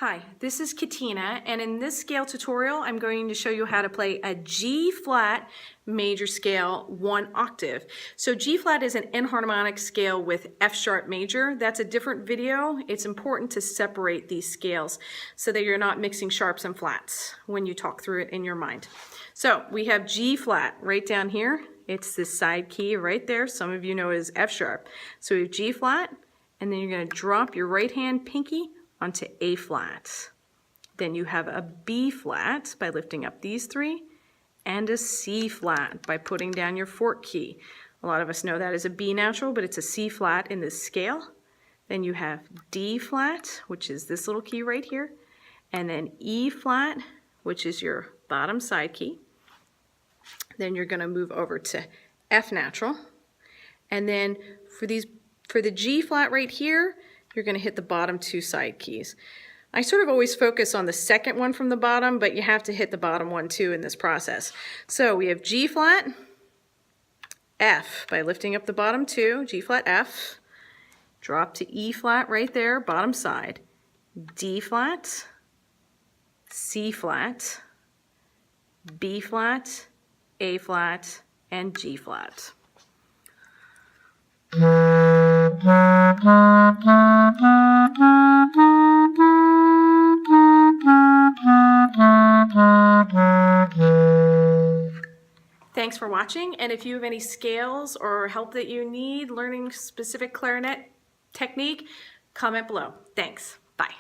Hi, this is Katina, and in this scale tutorial I'm going to show you how to play a G flat major scale 1 octave. So G flat is an enharmonic scale with F sharp major. That's a different video. It's important to separate these scales so that you're not mixing sharps and flats when you talk through it in your mind. So we have G flat right down here. It's this side key right there. Some of you know it as F sharp. So we have G flat, and then you're going to drop your right hand pinky onto A flat. Then you have a B flat by lifting up these three, and a C flat by putting down your fork key. A lot of us know that as a B natural, but it's a C flat in this scale. Then you have D flat, which is this little key right here, and then E flat, which is your bottom side key. Then you're going to move over to F natural, and then for the G flat right here, you're going to hit the bottom two side keys. I sort of always focus on the second one from the bottom, but you have to hit the bottom one too in this process. So we have G flat, F by lifting up the bottom two, G flat, F, drop to E flat right there, bottom side, D flat, C flat, B flat, A flat, and G flat. Thanks for watching, and if you have any scales or help that you need learning specific clarinet technique, comment below. Thanks. Bye.